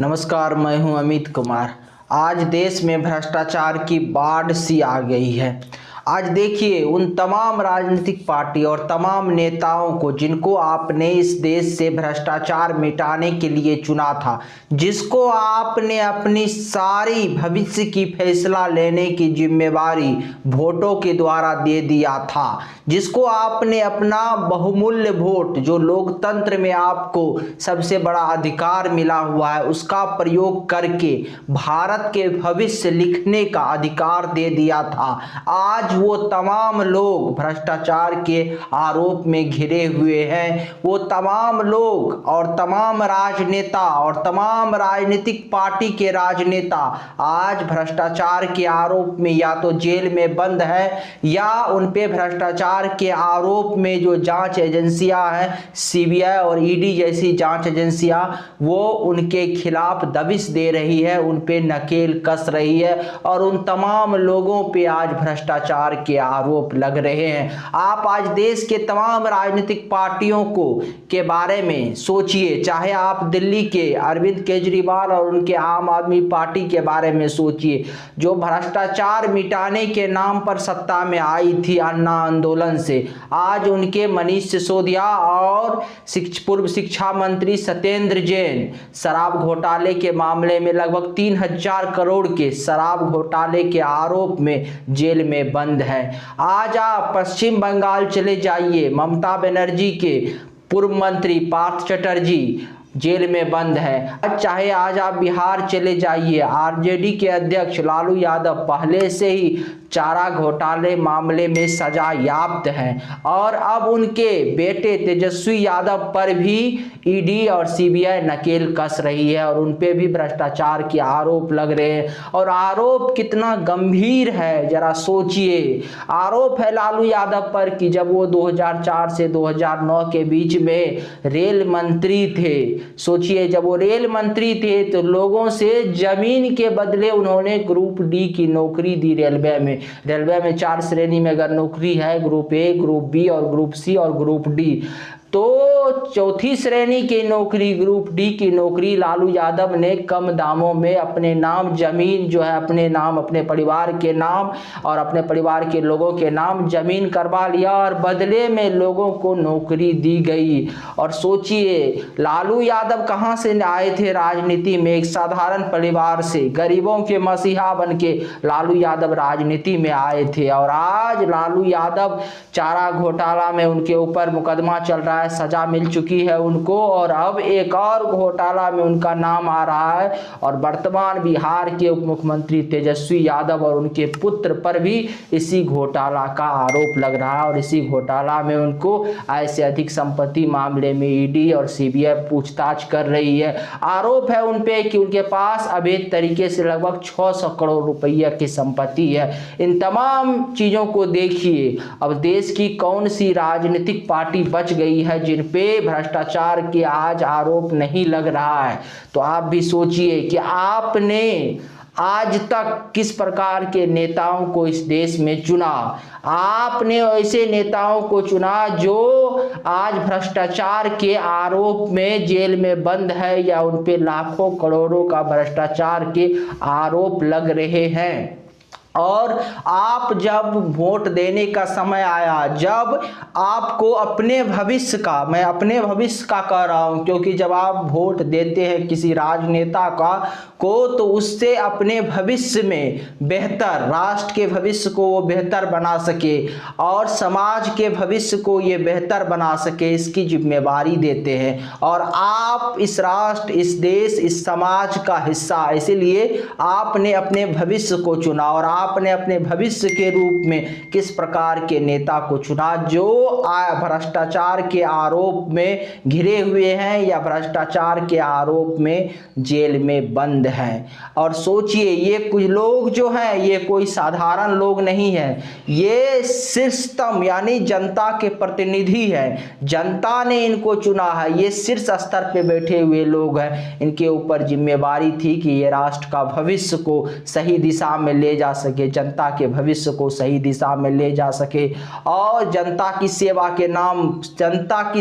नमस्कार, मैं हूं अमित कुमार। आज देश में भ्रष्टाचार की बाढ़ सी आ गई है। आज देखिए, उन तमाम राजनीतिक पार्टी और तमाम नेताओं को जिनको आपने इस देश से भ्रष्टाचार मिटाने के लिए चुना था, जिसको आपने अपनी सारी भविष्य की फैसला लेने की जिम्मेवारी वोटों के द्वारा दे दिया था, जिसको आपने अपना बहुमूल्य वोट, जो लोकतंत्र में आपको सबसे बड़ा अधिकार मिला हुआ है, उसका प्रयोग करके भारत के भविष्य लिखने का अधिकार दे दिया था। आज वो तमाम लोग भ्रष्टाचार के आरोप में घिरे हुए हैं। वो तमाम लोग और तमाम राजनेता और तमाम राजनीतिक पार्टी के राजनेता आज भ्रष्टाचार के आरोप में या तो जेल में बंद है, या उन पे भ्रष्टाचार के आरोप में जो जांच एजेंसियां हैं, सीबीआई और ईडी जैसी जांच एजेंसियां, वो उनके खिलाफ दबिश दे रही है, उन पे नकेल कस रही है और उन तमाम लोगों पे आज भ्रष्टाचार के आरोप लग रहे हैं। आप आज देश के तमाम राजनीतिक पार्टियों को के बारे में सोचिए, चाहे आप दिल्ली के अरविंद केजरीवाल और उनके आम आदमी पार्टी के बारे में सोचिए, जो भ्रष्टाचार मिटाने के नाम पर सत्ता में आई थी अन्ना आंदोलन से। आज उनके मनीष सिसोदिया और पूर्व शिक्षा मंत्री सत्येंद्र जैन शराब घोटाले के मामले में लगभग 3000 करोड़ के शराब घोटाले के आरोप में जेल में बंद है। आज आप पश्चिम बंगाल चले जाइए, ममता बनर्जी के पूर्व मंत्री पार्थ चटर्जी जेल में बंद है। चाहे आज आप बिहार चले जाइए, आरजेडी के अध्यक्ष लालू यादव पहले से ही चारा घोटाले मामले में सजा याफ्त हैं और अब उनके बेटे तेजस्वी यादव पर भी ईडी और सीबीआई नकेल कस रही है और उन पे भी भ्रष्टाचार के आरोप लग रहे हैं। और आरोप कितना गंभीर है जरा सोचिए। आरोप है लालू यादव पर कि जब वो 2004 से 2009 के बीच में रेल मंत्री थे, सोचिए जब वो रेल मंत्री थे तो लोगों से जमीन के बदले उन्होंने ग्रुप डी की नौकरी दी। रेलवे में 4 श्रेणी में अगर नौकरी है, ग्रुप ए, ग्रुप बी और ग्रुप सी और ग्रुप डी, तो चौथी श्रेणी की नौकरी, ग्रुप डी की नौकरी लालू यादव ने कम दामों में अपने नाम जमीन जो है, अपने नाम, अपने परिवार के नाम और अपने परिवार के लोगों के नाम जमीन करवा लिया और बदले में लोगों को नौकरी दी गई। और सोचिए लालू यादव कहां से आए थे राजनीति में, एक साधारण परिवार से, गरीबों के मसीहा बन के लालू यादव राजनीति में आए थे। और आज लालू यादव चारा घोटाला में उनके ऊपर मुकदमा चल रहा है, सजा मिल चुकी है उनको और अब एक और घोटाला में उनका नाम आ रहा है और वर्तमान बिहार के उप मुख्यमंत्री तेजस्वी यादव और उनके पुत्र पर भी इसी घोटाला का आरोप लग रहा है और इसी घोटाला में उनको आय से अधिक संपत्ति मामले में ईडी और सीबीआई पूछताछ कर रही है। आरोप है उन पे कि उनके पास अवैध तरीके से लगभग 600 करोड़ रुपया की संपत्ति है। इन तमाम चीजों को देखिए, अब देश की कौन सी राजनीतिक पार्टी बच गई है जिन पे भ्रष्टाचार के आज आरोप नहीं लग रहा है। तो आप भी सोचिए कि आपने आज तक किस प्रकार के नेताओं को इस देश में चुना। आपने ऐसे नेताओं को चुना जो आज भ्रष्टाचार के आरोप में जेल में बंद है या उन पे लाखों करोड़ों का भ्रष्टाचार के आरोप लग रहे हैं। और आप जब वोट देने का समय आया, जब आपको अपने भविष्य का, मैं अपने भविष्य का कह रहा हूं क्योंकि जब आप वोट देते हैं किसी राजनेता को तो उससे अपने भविष्य में बेहतर, राष्ट्र के भविष्य को वो बेहतर बना सके और समाज के भविष्य को ये बेहतर बना सके, इसकी जिम्मेवारी देते हैं। और आप इस राष्ट्र, इस देश, इस समाज का हिस्सा, इसीलिए आपने अपने भविष्य को चुना और आपने अपने भविष्य के रूप में किस प्रकार के नेता को चुना जो भ्रष्टाचार के आरोप में घिरे हुए हैं या भ्रष्टाचार के आरोप में जेल में बंद हैं। और सोचिए ये कुछ लोग जो हैं ये कोई साधारण लोग नहीं हैं, ये सिस्टम यानी जनता के प्रतिनिधि हैं। जनता ने इनको चुना है, ये शीर्ष स्तर पे बैठे हुए लोग हैं। इनके ऊपर जिम्मेवारी थी कि ये राष्ट्र का भविष्य को सही दिशा में ले जा सके। सके, जनता के भविष्य को सही दिशा में ले जा सके और जनता की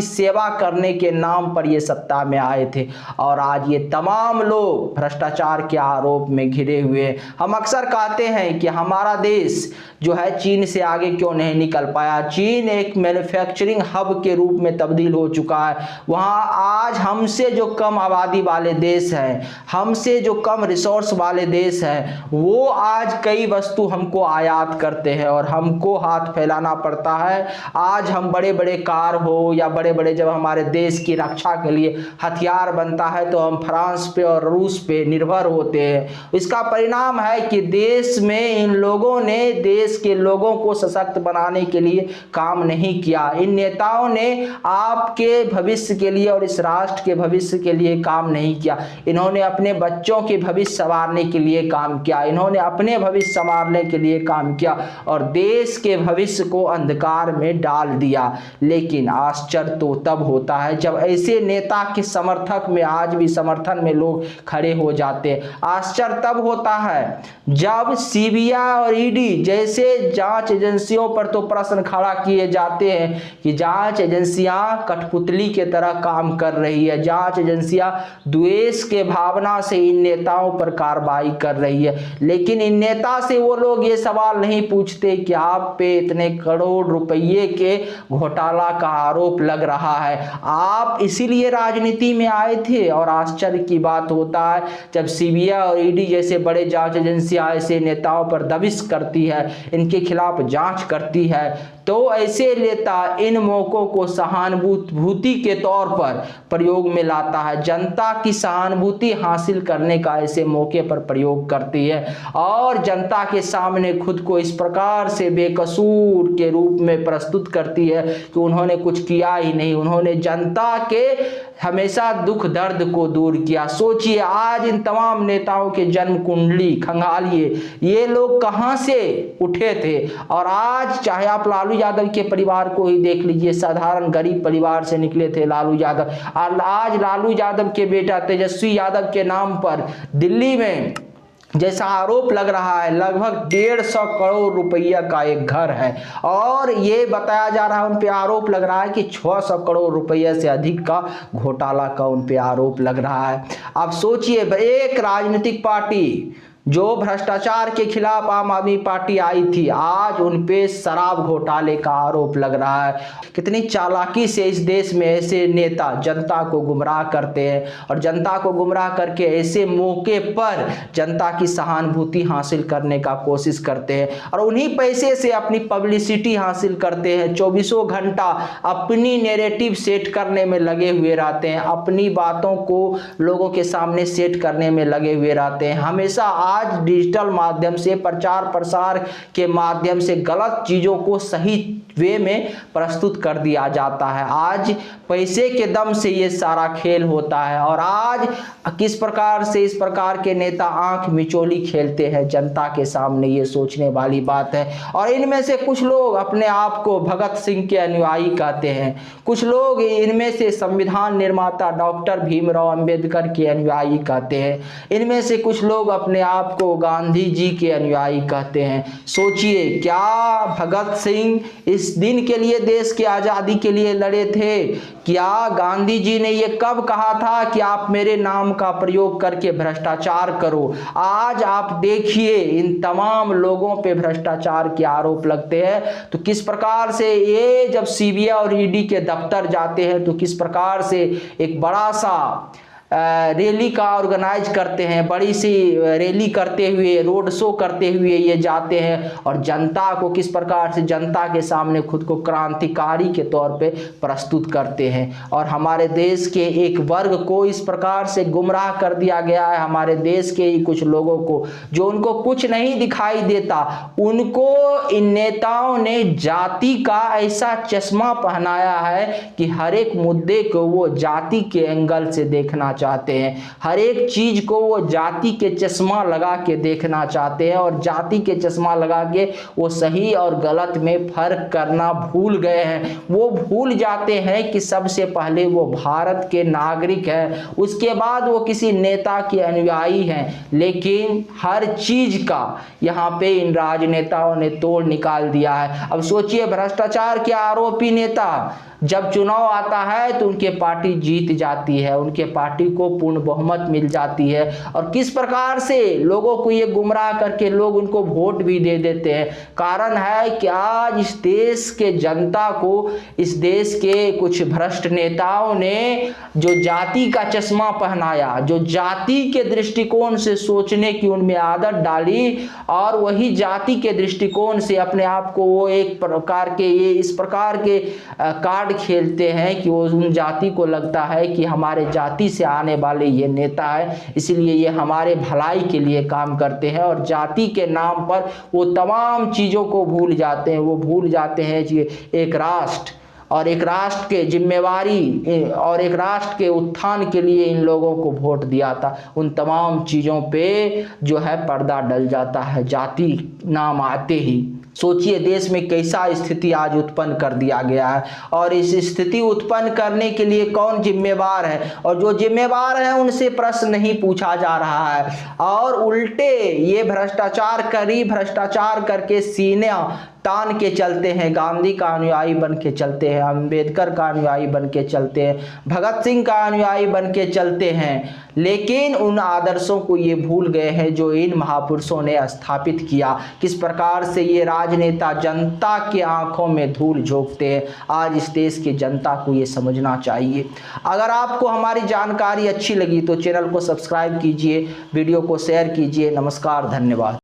सेवा करने के नाम पर ये सत्ता में आए थे और आज ये तमाम लोग भ्रष्टाचार के आरोप में घिरे हुए हैं। हम अक्सर कहते हैं कि हमारा देश जो है चीन से आगे क्यों नहीं निकल पाया। चीन एक मैन्युफैक्चरिंग हब के रूप में तब्दील हो चुका है। वहाँ आज हमसे जो कम आबादी वाले देश हैं, हमसे जो कम रिसोर्स वाले देश हैं, वो आज कई वस्तु हमको आयात करते हैं और हमको हाथ फैलाना पड़ता है। आज हम बड़े बड़े कार हो या बड़े बड़े जब हमारे देश की रक्षा के लिए हथियार बनता है तो हम फ्रांस पे और रूस पे निर्भर होते हैं। इसका परिणाम है कि देश में इन लोगों ने देश के लोगों को सशक्त बनाने के लिए काम नहीं किया। इन नेताओं ने आपके भविष्य के लिए और इस राष्ट्र के भविष्य के लिए काम नहीं किया। इन्होंने अपने बच्चों के भविष्य संवारने के लिए काम किया, इन्होंने अपने भविष्य संवारने के लिए काम किया और देश के भविष्य को अंधकार में डाल दिया। लेकिन आश्चर्य तो तब होता है जब ऐसे नेता के समर्थक में आज भी समर्थन में लोग खड़े हो जाते हैं। आश्चर्य तब होता है जब सीबीआई और ईडी जैसे जांच एजेंसियों पर तो प्रश्न खड़ा किए जाते हैं कि जांच एजेंसियां कठपुतली के तरह काम कर रही है, जांच एजेंसियां द्वेष के भावना से इन नेताओं पर कार्रवाई कर रही है। लेकिन इन नेता से वो लोग ये सवाल नहीं पूछते कि आप पे इतने करोड़ रुपये के घोटाला का आरोप लग रहा है, आप इसीलिए राजनीति में आए थे। और आश्चर्य की बात होता है जब सीबीआई और ईडी जैसे बड़े जांच एजेंसियां ऐसे नेताओं पर दबिश करती है, इनके खिलाफ जांच करती है, तो ऐसे नेता इन मौकों को सहानुभूति के तौर पर प्रयोग में लाता है। जनता की सहानुभूति हासिल करने का ऐसे मौके पर प्रयोग करती है और जनता के सामने खुद को इस प्रकार से बेकसूर के रूप में प्रस्तुत करती है कि उन्होंने कुछ किया ही नहीं, उन्होंने जनता के हमेशा दुख दर्द को दूर किया। सोचिए आज इन तमाम नेताओं के जन्म कुंडली खंगालिए, ये लोग कहां से उठे थे। और आज चाहे आप लालू यादव के परिवार को ही देख लीजिए, साधारण गरीब परिवार से निकले थे लालू यादव, और आज लालू यादव के बेटा तेजस्वी यादव के नाम पर दिल्ली में जैसा आरोप लग रहा है लगभग 150 करोड़ रुपया का एक घर है और ये बताया जा रहा है, उन पे आरोप लग रहा है कि 600 करोड़ रुपये से अधिक का घोटाला का उन पे आरोप लग रहा है। अब सोचिए एक राजनीतिक पार्टी जो भ्रष्टाचार के खिलाफ आम आदमी पार्टी आई थी, आज उन पे शराब घोटाले का आरोप लग रहा है। कितनी चालाकी से इस देश में ऐसे नेता जनता को गुमराह करते हैं और जनता को गुमराह करके ऐसे मौके पर जनता की सहानुभूति हासिल करने का कोशिश करते हैं और उन्हीं पैसे से अपनी पब्लिसिटी हासिल करते हैं। 24 घंटा अपनी नैरेटिव सेट करने में लगे हुए रहते हैं, अपनी बातों को लोगों के सामने सेट करने में लगे हुए रहते हैं। हमेशा आज डिजिटल माध्यम से प्रचार प्रसार के माध्यम से गलत चीजों को सही वे में प्रस्तुत कर दिया जाता है। आज पैसे के दम से ये सारा खेल होता है और आज किस प्रकार से इस प्रकार के नेता आंख मिचोली खेलते हैं जनता के सामने, ये सोचने वाली बात है। और इनमें से कुछ लोग अपने आप को भगत सिंह के अनुयायी कहते हैं, कुछ लोग इनमें से संविधान निर्माता डॉक्टर भीमराव अंबेडकर के अनुयायी कहते हैं, इनमें से कुछ लोग अपने आप को गांधी जी के अनुयायी कहते हैं। सोचिए क्या भगत सिंह इस दिन के लिए, देश की आजादी के लिए लड़े थे? क्या गांधी जी ने ये कब कहा था कि आप मेरे नाम का प्रयोग करके भ्रष्टाचार करो? आज आप देखिए इन तमाम लोगों पे भ्रष्टाचार के आरोप लगते हैं तो किस प्रकार से ये जब सीबीआई और ईडी के दफ्तर जाते हैं तो किस प्रकार से एक बड़ा सा रैली का ऑर्गेनाइज करते हैं, बड़ी सी रैली करते हुए, रोड शो करते हुए ये जाते हैं और जनता को किस प्रकार से जनता के सामने खुद को क्रांतिकारी के तौर पे प्रस्तुत करते हैं। और हमारे देश के एक वर्ग को इस प्रकार से गुमराह कर दिया गया है, हमारे देश के ही कुछ लोगों को जो उनको कुछ नहीं दिखाई देता, उनको इन नेताओं ने जाति का ऐसा चश्मा पहनाया है कि हर एक मुद्दे को वो जाति के एंगल से देखना चाहते हैं। हर एक चीज को वो जाति के चश्मा लगा के देखना चाहते हैं और जाति के चश्मा लगा के वो सही और गलत में फर्क करना भूल गए हैं। वो भूल जाते हैं कि सबसे पहले वो भारत के नागरिक है, उसके बाद वो किसी नेता के अनुयायी हैं। लेकिन हर चीज का यहाँ पे इन राजनेताओं ने तोड़ निकाल दिया है। अब सोचिए, भ्रष्टाचार के आरोपी नेता जब चुनाव आता है तो उनके पार्टी जीत जाती है, उनके पार्टी को पूर्ण बहुमत मिल जाती है और किस प्रकार से लोगों को ये गुमराह करके लोग उनको वोट भी दे देते हैं। कारण है कि आज इस देश के जनता को, इस देश के कुछ भ्रष्ट नेताओं ने जो जाति का चश्मा पहनाया, जो जाति के दृष्टिकोण से सोचने की उनमें आदत डाली और वही जाति के दृष्टिकोण से अपने आप को वो एक प्रकार के ये इस प्रकार के कार्ड खेलते हैं कि वो उन जाति को लगता है कि हमारे जाति से आने वाले ये नेता है, इसलिए ये हमारे भलाई के लिए काम करते हैं और जाति के नाम पर वो तमाम चीज़ों को भूल जाते हैं। वो भूल जाते हैं कि एक राष्ट्र और एक राष्ट्र के जिम्मेवारी और एक राष्ट्र के उत्थान के लिए इन लोगों को वोट दिया था। उन तमाम चीज़ों पे जो है पर्दा डल जाता है जाति नाम आते ही। सोचिए देश में कैसा स्थिति आज उत्पन्न कर दिया गया है और इस स्थिति उत्पन्न करने के लिए कौन जिम्मेवार है, और जो जिम्मेवार है उनसे प्रश्न नहीं पूछा जा रहा है और उल्टे ये भ्रष्टाचार करके सीने तान के चलते हैं। गांधी का अनुयायी बन के चलते हैं, अंबेडकर का अनुयायी बन के चलते हैं, भगत सिंह का अनुयायी बन के चलते हैं, लेकिन उन आदर्शों को ये भूल गए हैं जो इन महापुरुषों ने स्थापित किया। किस प्रकार से ये राजनेता जनता के आंखों में धूल झोंकते हैं, आज इस देश की जनता को ये समझना चाहिए। अगर आपको हमारी जानकारी अच्छी लगी तो चैनल को सब्सक्राइब कीजिए, वीडियो को शेयर कीजिए। नमस्कार, धन्यवाद।